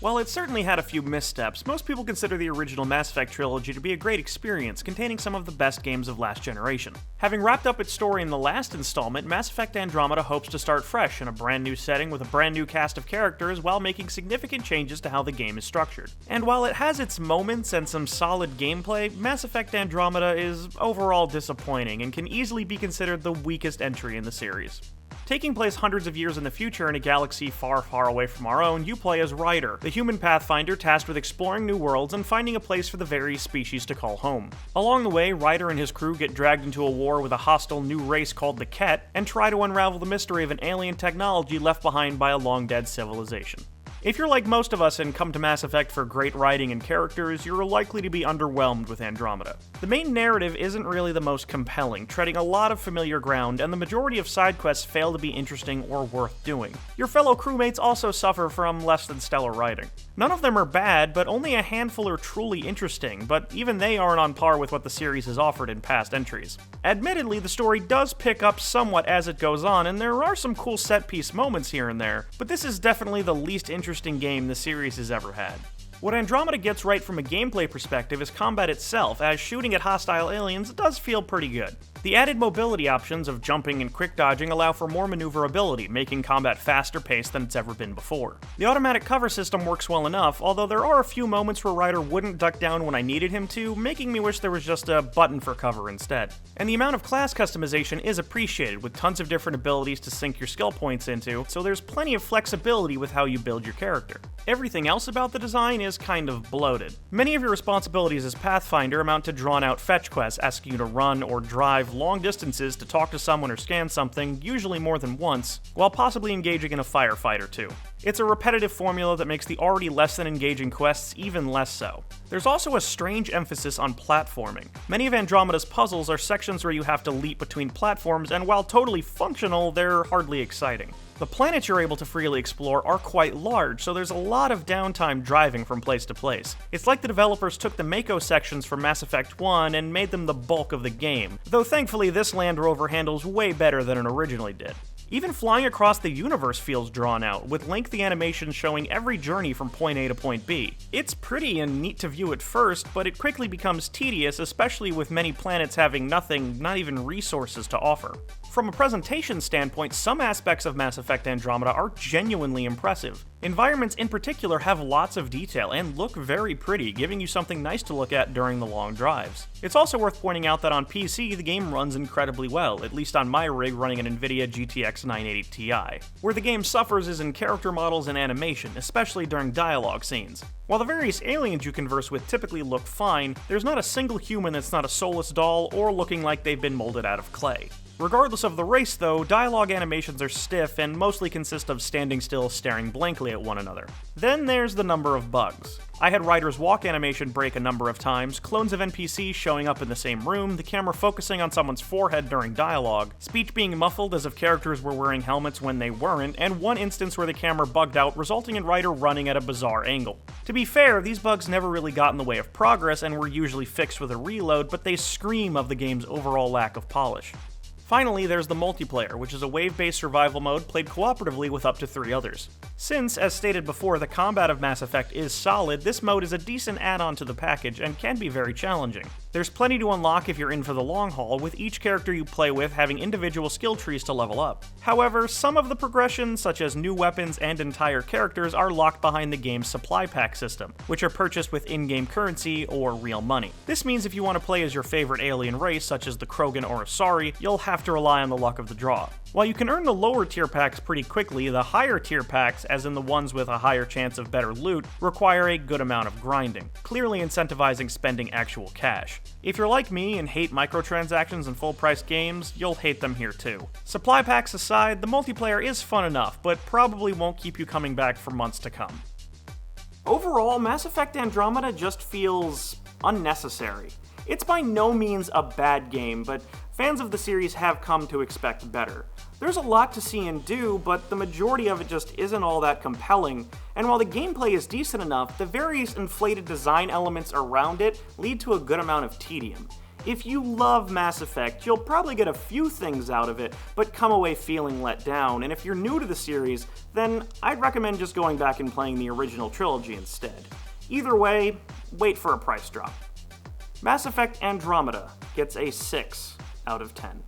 While it certainly had a few missteps, most people consider the original Mass Effect trilogy to be a great experience, containing some of the best games of last generation. Having wrapped up its story in the last installment, Mass Effect Andromeda hopes to start fresh in a brand new setting with a brand new cast of characters while making significant changes to how the game is structured. And while it has its moments and some solid gameplay, Mass Effect Andromeda is overall disappointing and can easily be considered the weakest entry in the series. Taking place hundreds of years in the future in a galaxy far, far away from our own, you play as Ryder, the human pathfinder tasked with exploring new worlds and finding a place for the various species to call home. Along the way, Ryder and his crew get dragged into a war with a hostile new race called the Ket, and try to unravel the mystery of an alien technology left behind by a long-dead civilization. If you're like most of us and come to Mass Effect for great writing and characters, you're likely to be underwhelmed with Andromeda. The main narrative isn't really the most compelling, treading a lot of familiar ground, and the majority of side quests fail to be interesting or worth doing. Your fellow crewmates also suffer from less than stellar writing. None of them are bad, but only a handful are truly interesting, but even they aren't on par with what the series has offered in past entries. Admittedly, the story does pick up somewhat as it goes on, and there are some cool set-piece moments here and there, but this is definitely the least interesting game the series has ever had. What Andromeda gets right from a gameplay perspective is combat itself, as shooting at hostile aliens does feel pretty good. The added mobility options of jumping and quick dodging allow for more maneuverability, making combat faster paced than it's ever been before. The automatic cover system works well enough, although there are a few moments where Ryder wouldn't duck down when I needed him to, making me wish there was just a button for cover instead. And the amount of class customization is appreciated, with tons of different abilities to sink your skill points into, so there's plenty of flexibility with how you build your character. Everything else about the design is kind of bloated. Many of your responsibilities as Pathfinder amount to drawn-out fetch quests asking you to run or drive long distances to talk to someone or scan something, usually more than once, while possibly engaging in a firefight or two. It's a repetitive formula that makes the already less than engaging quests even less so. There's also a strange emphasis on platforming. Many of Andromeda's puzzles are sections where you have to leap between platforms, and while totally functional, they're hardly exciting. The planets you're able to freely explore are quite large, so there's a lot of downtime driving from place to place. It's like the developers took the Mako sections from Mass Effect 1 and made them the bulk of the game, though thankfully this Land Rover handles way better than it originally did. Even flying across the universe feels drawn out, with lengthy animations showing every journey from point A to point B. It's pretty and neat to view at first, but it quickly becomes tedious, especially with many planets having nothing, not even resources, to offer. From a presentation standpoint, some aspects of Mass Effect Andromeda are genuinely impressive. Environments in particular have lots of detail and look very pretty, giving you something nice to look at during the long drives. It's also worth pointing out that on PC, the game runs incredibly well, at least on my rig running an NVIDIA GTX 980 Ti. Where the game suffers is in character models and animation, especially during dialogue scenes. While the various aliens you converse with typically look fine, there's not a single human that's not a soulless doll or looking like they've been molded out of clay. Regardless of the race though, dialogue animations are stiff and mostly consist of standing still staring blankly at one another. Then there's the number of bugs. I had Ryder's walk animation break a number of times, clones of NPCs showing up in the same room, the camera focusing on someone's forehead during dialogue, speech being muffled as if characters were wearing helmets when they weren't, and one instance where the camera bugged out, resulting in Ryder running at a bizarre angle. To be fair, these bugs never really got in the way of progress and were usually fixed with a reload, but they scream of the game's overall lack of polish. Finally, there's the multiplayer, which is a wave-based survival mode played cooperatively with up to 3 others. Since, as stated before, the combat of Mass Effect is solid, this mode is a decent add-on to the package and can be very challenging. There's plenty to unlock if you're in for the long haul, with each character you play with having individual skill trees to level up. However, some of the progressions, such as new weapons and entire characters, are locked behind the game's supply pack system, which are purchased with in-game currency or real money. This means if you want to play as your favorite alien race, such as the Krogan or Asari, you'll have to rely on the luck of the draw. While you can earn the lower tier packs pretty quickly, the higher tier packs, as in the ones with a higher chance of better loot, require a good amount of grinding, clearly incentivizing spending actual cash. If you're like me and hate microtransactions and full-price games, you'll hate them here too. Supply packs aside, the multiplayer is fun enough, but probably won't keep you coming back for months to come. Overall, Mass Effect Andromeda just feels unnecessary. It's by no means a bad game, but fans of the series have come to expect better. There's a lot to see and do, but the majority of it just isn't all that compelling, and while the gameplay is decent enough, the various inflated design elements around it lead to a good amount of tedium. If you love Mass Effect, you'll probably get a few things out of it, but come away feeling let down, and if you're new to the series, then I'd recommend just going back and playing the original trilogy instead. Either way, wait for a price drop. Mass Effect Andromeda gets a 6 out of 10.